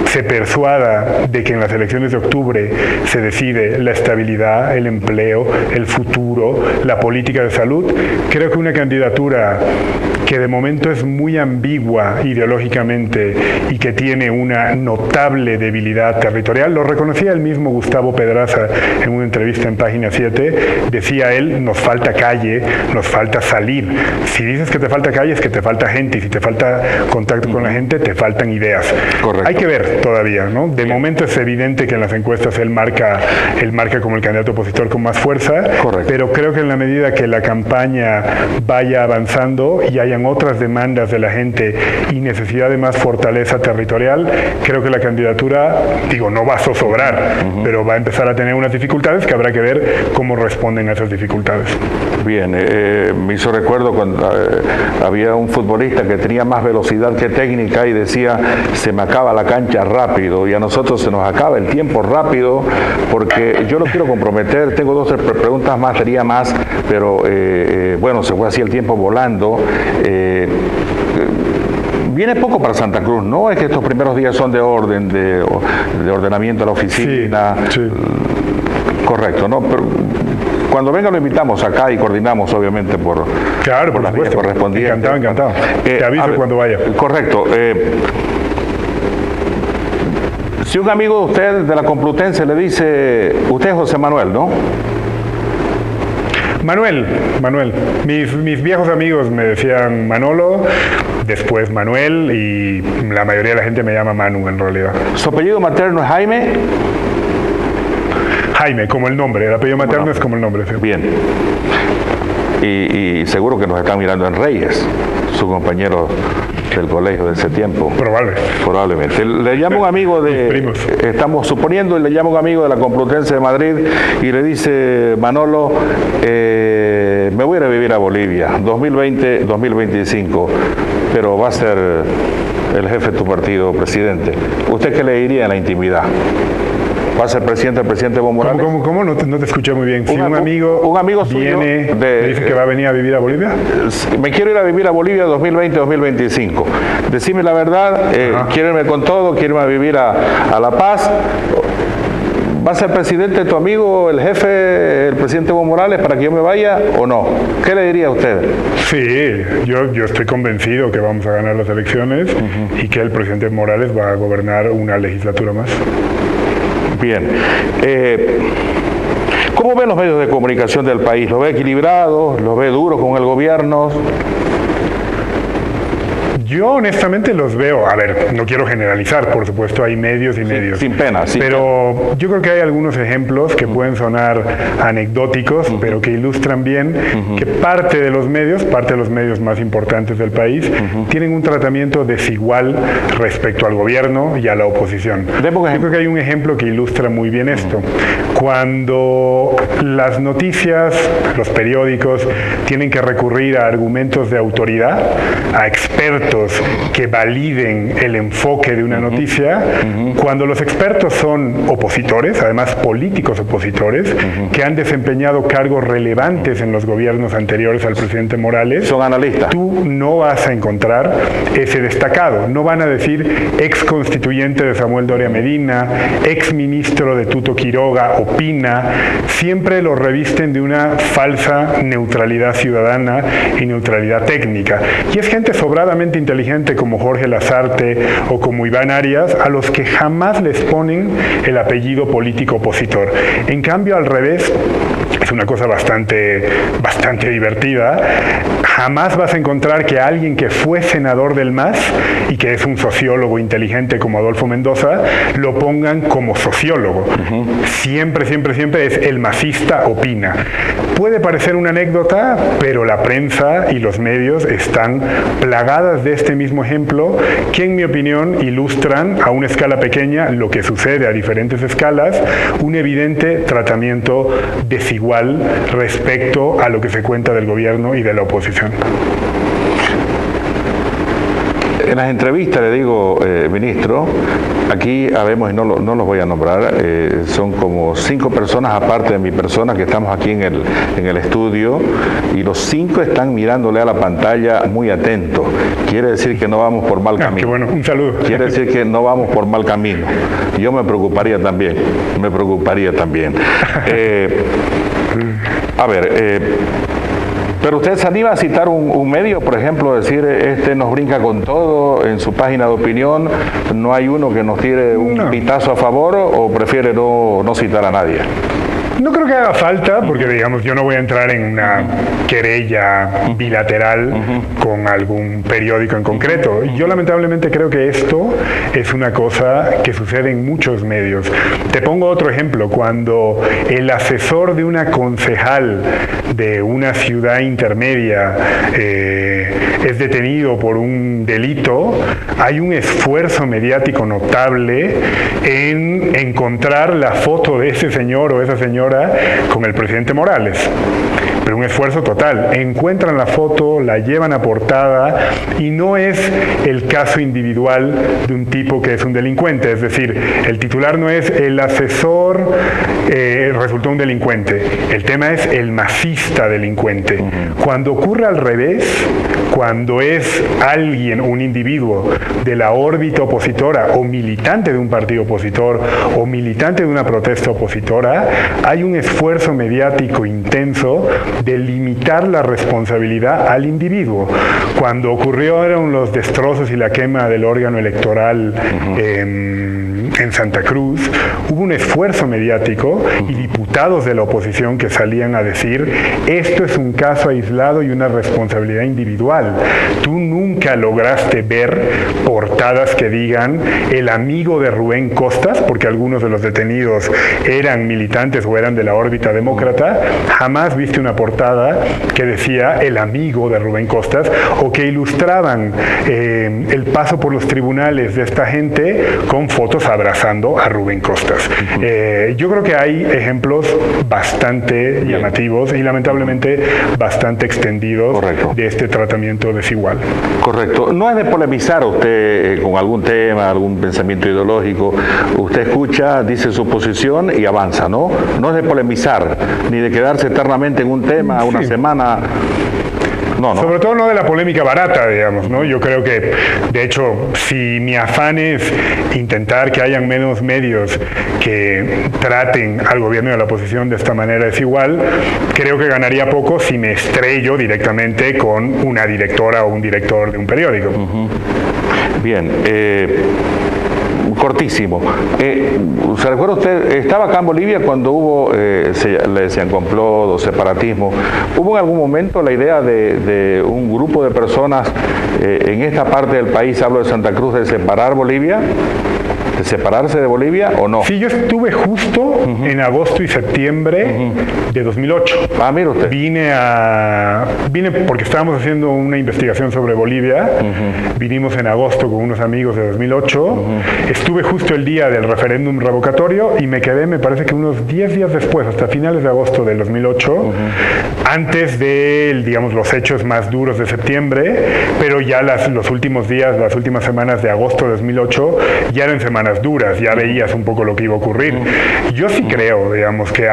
[SPEAKER 2] se persuada de que en las elecciones de octubre se decide la estabilidad, el empleo, el futuro, la política de salud, creo que una candidatura que de momento es muy ambigua ideológicamente y que tiene una notable debilidad territorial, lo reconocía el mismo Gustavo Pedraza en una entrevista en Página 7, decía él, nos falta calle, nos falta salir. Si dices que te falta calle es que te falta gente, y si te falta contacto con la gente, te faltan ideas.
[SPEAKER 1] Correcto.
[SPEAKER 2] Hay que ver todavía, ¿no? De momento es evidente que en las encuestas él marca como el candidato opositor con más fuerza,
[SPEAKER 1] Correcto.
[SPEAKER 2] pero creo que en la medida que la campaña vaya avanzando y hayan otras demandas de la gente y necesidad de más fortaleza territorial, creo que la candidatura, no va a zozobrar, pero va a empezar a tener unas dificultades que habrá que ver cómo responden a esas dificultades.
[SPEAKER 1] Bien, me hizo recuerdo cuando había un futbolista que tenía más velocidad que técnica y decía, se me acaba la cancha rápido, y a nosotros se nos acaba el tiempo rápido, porque yo lo quiero comprometer, tengo 2 o 3 preguntas más, sería más, pero bueno, se fue así el tiempo volando. Viene poco para Santa Cruz, ¿no? Es que estos primeros días son de orden, de ordenamiento de la oficina.
[SPEAKER 2] Sí, sí.
[SPEAKER 1] Correcto, ¿no? Pero cuando venga lo invitamos acá y coordinamos, obviamente, por
[SPEAKER 2] las vías correspondientes. Encantado. Te aviso cuando vaya.
[SPEAKER 1] Correcto. Si un amigo de usted de la Complutense le dice, usted es José Manuel, ¿no?
[SPEAKER 2] Manuel. Mis viejos amigos me decían Manolo, después Manuel, y la mayoría de la gente me llama Manu en realidad.
[SPEAKER 1] ¿Su apellido materno es Jaime?
[SPEAKER 2] Jaime, como el nombre. El apellido materno es como el nombre. Sí.
[SPEAKER 1] Bien. Y seguro que nos están mirando en Reyes, su compañero del colegio de ese tiempo. Probablemente. Le llamo un amigo estamos suponiendo, y le llamo un amigo de la Complutense de Madrid y le dice, Manolo, me voy a ir a vivir a Bolivia, 2020-2025, pero va a ser el jefe de tu partido presidente. ¿Usted qué le diría en la intimidad? ¿Va a ser presidente el presidente Evo Morales?
[SPEAKER 2] ¿Cómo? No te escuché muy bien. Si un amigo viene, ¿le dice que va a venir a vivir a Bolivia?
[SPEAKER 1] Me quiero ir a vivir a Bolivia 2020-2025. Decime la verdad, quiero irme con todo, quiero irme a vivir a La Paz. ¿Va a ser presidente tu amigo, el jefe, el presidente Evo Morales, para que yo me vaya o no? ¿Qué le diría a usted?
[SPEAKER 2] Sí, yo estoy convencido que vamos a ganar las elecciones y que el presidente Morales va a gobernar una legislatura más.
[SPEAKER 1] Bien. ¿Cómo ven los medios de comunicación del país? ¿Los ve equilibrados? ¿Los ve duros con el gobierno?
[SPEAKER 2] Yo honestamente los veo, a ver, no quiero generalizar, por supuesto hay medios y medios.
[SPEAKER 1] Sin pena,
[SPEAKER 2] pero yo creo que hay algunos ejemplos que pueden sonar anecdóticos, pero que ilustran bien que parte de los medios más importantes del país, tienen un tratamiento desigual respecto al gobierno y a la oposición. Yo creo que hay un ejemplo que ilustra muy bien esto. Cuando las noticias, los periódicos, tienen que recurrir a argumentos de autoridad, a expertos que validen el enfoque de una noticia, cuando los expertos son opositores, además políticos opositores, que han desempeñado cargos relevantes en los gobiernos anteriores al presidente Morales,
[SPEAKER 1] son analistas.
[SPEAKER 2] Tú no vas a encontrar ese destacado. No van a decir ex constituyente de Samuel Doria Medina, ex ministro de Tuto Quiroga, opina. Siempre lo revisten de una falsa neutralidad ciudadana y neutralidad técnica. Y es gente sobradamente inteligente como Jorge Lazarte o como Iván Arias, a los que jamás les ponen el apellido político opositor. En cambio, al revés, es una cosa bastante divertida. Jamás vas a encontrar que alguien que fue senador del MAS y que es un sociólogo inteligente como Adolfo Mendoza, lo pongan como sociólogo. Siempre es el masista opina. Puede parecer una anécdota, pero la prensa y los medios están plagadas de este mismo ejemplo, que en mi opinión ilustran a una escala pequeña lo que sucede a diferentes escalas, un evidente tratamiento desigual respecto a lo que se cuenta del gobierno y de la oposición.
[SPEAKER 1] En las entrevistas le digo, ministro, aquí habemos, y no los voy a nombrar, son como 5 personas aparte de mi persona que estamos aquí en el estudio, y los 5 están mirándole a la pantalla muy atentos. Quiere decir que no vamos por mal camino.
[SPEAKER 2] Qué bueno, un saludo.
[SPEAKER 1] Quiere decir que no vamos por mal camino. Yo me preocuparía también. A ver, pero usted se anima a citar un medio, por ejemplo, decir, nos brinca con todo en su página de opinión, no hay uno que nos tire un pitazo a favor, o prefiere no citar a nadie.
[SPEAKER 2] No creo que haga falta, porque digamos, yo no voy a entrar en una querella bilateral con algún periódico en concreto. Yo lamentablemente creo que esto es una cosa que sucede en muchos medios. Te pongo otro ejemplo. Cuando el asesor de una concejal de una ciudad intermedia es detenido por un delito, hay un esfuerzo mediático notable en encontrar la foto de ese señor o esa señora con el presidente Morales. Pero un esfuerzo total. Encuentran la foto, la llevan a portada, y no es el caso individual de un tipo que es un delincuente. Es decir, el titular no es el asesor resultó un delincuente. El tema es el masista delincuente. Cuando ocurre al revés, cuando es alguien, un individuo de la órbita opositora, o militante de un partido opositor, o militante de una protesta opositora, hay un esfuerzo mediático intenso de limitar la responsabilidad al individuo. Cuando ocurrieron los destrozos y la quema del órgano electoral en Santa Cruz, hubo un esfuerzo mediático y diputados de la oposición que salían a decir, esto es un caso aislado y una responsabilidad individual. Tú nunca lograste ver portadas que digan el amigo de Rubén Costas, porque algunos de los detenidos eran militantes o eran de la órbita demócrata. Jamás viste una portada que decía el amigo de Rubén Costas, o que ilustraban el paso por los tribunales de esta gente con fotos abrazando a Rubén Costas. Yo creo que hay ejemplos bastante llamativos y lamentablemente bastante extendidos de este tratamiento desigual.
[SPEAKER 1] Correcto. No es de polemizar usted con algún tema, algún pensamiento ideológico. Usted escucha, dice su posición y avanza, ¿no? No es de polemizar, ni de quedarse eternamente en un tema, una semana. No.
[SPEAKER 2] Sobre todo no de la polémica barata, digamos, ¿no? Yo creo que, de hecho, si mi afán es intentar que hayan menos medios que traten al gobierno y a la oposición de esta manera desigual, creo que ganaría poco si me estrello directamente con una directora o un director de un periódico.
[SPEAKER 1] Bien. Cortísimo. ¿Se recuerda usted? Estaba acá en Bolivia cuando hubo, le decían complot o separatismo. ¿Hubo en algún momento la idea de un grupo de personas en esta parte del país, hablo de Santa Cruz, de separar Bolivia? ¿De separarse de Bolivia o no?
[SPEAKER 2] Sí, yo estuve justo en agosto y septiembre de 2008.
[SPEAKER 1] Ah, mire usted.
[SPEAKER 2] Vine porque estábamos haciendo una investigación sobre Bolivia. Vinimos en agosto con unos amigos de 2008. Estuve justo el día del referéndum revocatorio y me quedé, me parece que unos 10 días después, hasta finales de agosto del 2008, antes de, digamos, los hechos más duros de septiembre, pero ya los últimos días, las últimas semanas de agosto de 2008, ya eran semanas duras, ya veías un poco lo que iba a ocurrir. Yo sí creo, digamos, que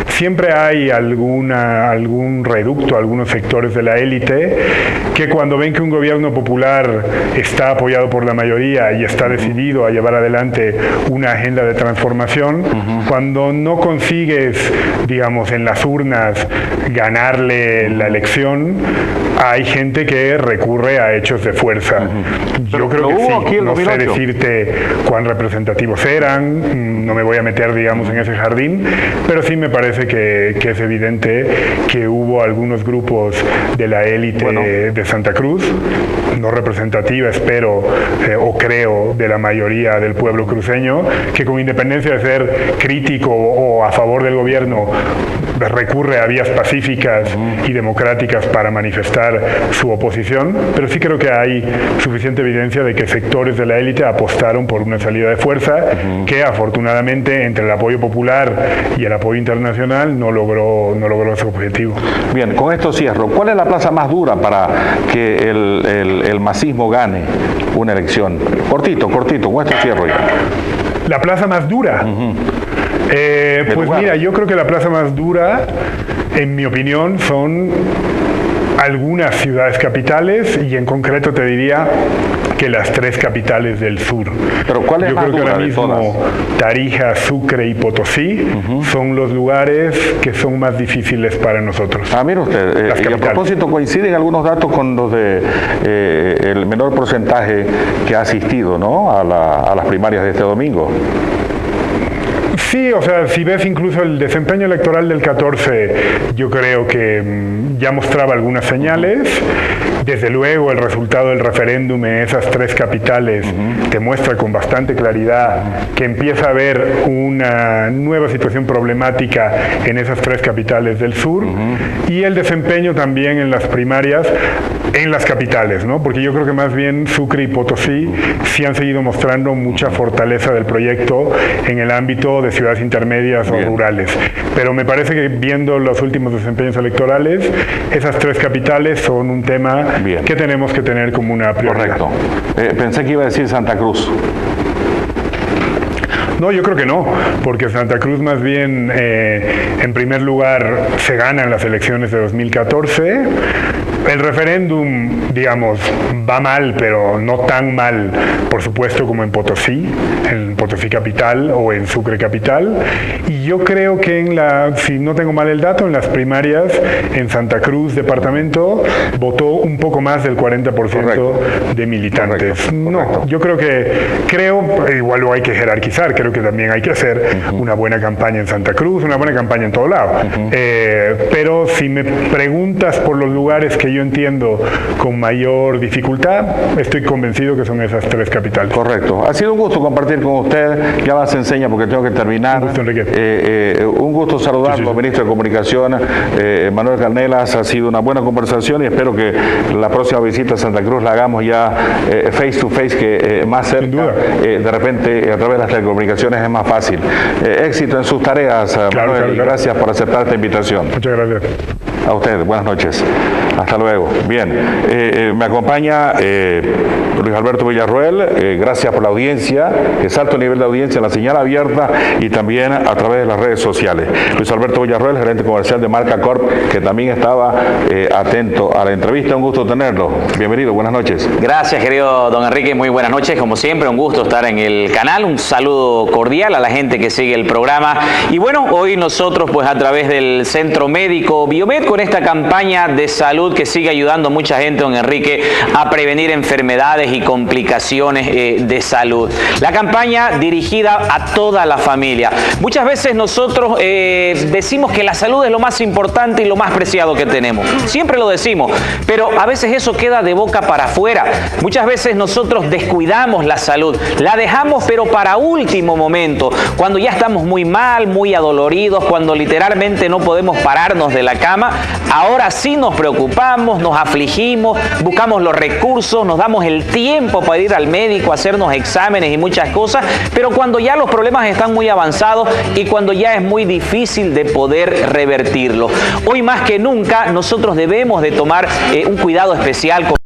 [SPEAKER 2] siempre hay algún reducto, algunos sectores de la élite que cuando ven que un gobierno popular está apoyado por la mayoría y está decidido a llevar adelante una agenda de transformación, cuando no consigues, digamos, en las urnas ganarle la elección, hay gente que recurre a hechos de fuerza. Yo creo que sí, no sé decirte cuán representativos eran, no me voy a meter, digamos, en ese jardín, pero sí me parece que es evidente que hubo algunos grupos de la élite de Santa Cruz, no representativa, espero, o creo, de la mayoría del pueblo cruceño, que con independencia de ser crítico o a favor del gobierno, recurre a vías pacíficas y democráticas para manifestar mostrar su oposición, pero sí creo que hay suficiente evidencia de que sectores de la élite apostaron por una salida de fuerza que afortunadamente entre el apoyo popular y el apoyo internacional no logró ese objetivo.
[SPEAKER 1] Bien, con esto cierro. ¿Cuál es la plaza más dura para que el masismo gane una elección? Cortito, con esto cierro ya.
[SPEAKER 2] La plaza más dura. Pues mira, yo creo que la plaza más dura, en mi opinión, son algunas ciudades capitales y en concreto te diría que las 3 capitales del sur.
[SPEAKER 1] ¿Pero cuál es
[SPEAKER 2] Yo
[SPEAKER 1] más
[SPEAKER 2] creo que
[SPEAKER 1] dura
[SPEAKER 2] ahora
[SPEAKER 1] de todas?
[SPEAKER 2] mismo Tarija, Sucre y Potosí son los lugares que son más difíciles para nosotros.
[SPEAKER 1] Mire usted, y a propósito, coinciden algunos datos con los de el menor porcentaje que ha asistido, ¿no?, a las primarias de este domingo.
[SPEAKER 2] Sí, o sea, si ves incluso el desempeño electoral del 14, yo creo que ya mostraba algunas señales. Desde luego, el resultado del referéndum en esas 3 capitales te muestra con bastante claridad que empieza a haber una nueva situación problemática en esas 3 capitales del sur y el desempeño también en las primarias en las capitales, ¿no? Porque yo creo que más bien Sucre y Potosí sí han seguido mostrando mucha fortaleza del proyecto en el ámbito de ciudades intermedias o rurales. Pero me parece que viendo los últimos desempeños electorales, esas 3 capitales son un tema que tenemos que tener como una prioridad.
[SPEAKER 1] Correcto. Pensé que iba a decir Santa Cruz.
[SPEAKER 2] No, yo creo que no, porque Santa Cruz más bien, en primer lugar, se gana en las elecciones de 2014. El referéndum, digamos, va mal, pero no tan mal, por supuesto, como en Potosí capital o en Sucre capital. Y yo creo que si no tengo mal el dato, en las primarias en Santa Cruz departamento votó un poco más del 40% de militantes. No, yo creo, igual lo hay que jerarquizar, creo que también hay que hacer una buena campaña en Santa Cruz, una buena campaña en todo lado. Pero si me preguntas por los lugares que yo entiendo con mayor dificultad, estoy convencido que son esas 3 capitales.
[SPEAKER 1] Correcto. Ha sido un gusto compartir con usted. Ya las enseña porque tengo que terminar.
[SPEAKER 2] Un gusto, Enrique.
[SPEAKER 1] Un gusto saludarlo, ministro de Comunicación, Manuel Canelas. Ha sido una buena conversación y espero que la próxima visita a Santa Cruz la hagamos ya face to face, que más cerca.
[SPEAKER 2] Sin duda.
[SPEAKER 1] De repente, a través de las telecomunicaciones es más fácil. Éxito en sus tareas, Manuel, y gracias por aceptar esta invitación.
[SPEAKER 2] Muchas gracias.
[SPEAKER 1] A usted, buenas noches. Hasta luego. Bien, me acompaña Luis Alberto Villarroel. Gracias por la audiencia. Es alto nivel de audiencia en la señal abierta y también a través de las redes sociales. Luis Alberto Villarroel, gerente comercial de Marca Corp, que también estaba atento a la entrevista. Un gusto tenerlo. Bienvenido, buenas noches.
[SPEAKER 3] Gracias, querido don Enrique. Muy buenas noches. Como siempre, un gusto estar en el canal. Un saludo cordial a la gente que sigue el programa. Y bueno, hoy nosotros, pues a través del Centro Médico Biomed, con esta campaña de salud que sigue ayudando a mucha gente, don Enrique, a prevenir enfermedades y complicaciones de salud. La campaña dirigida a toda la familia. Muchas veces nosotros decimos que la salud es lo más importante y lo más preciado que tenemos. Siempre lo decimos, pero a veces eso queda de boca para afuera. Muchas veces nosotros descuidamos la salud, la dejamos pero para último momento, cuando ya estamos muy mal, muy adoloridos, cuando literalmente no podemos pararnos de la cama. Ahora sí nos preocupamos, nos afligimos, buscamos los recursos, nos damos el tiempo para ir al médico, hacernos exámenes y muchas cosas, pero cuando ya los problemas están muy avanzados y cuando ya es muy difícil de poder revertirlos. Hoy más que nunca nosotros debemos de tomar un cuidado especial con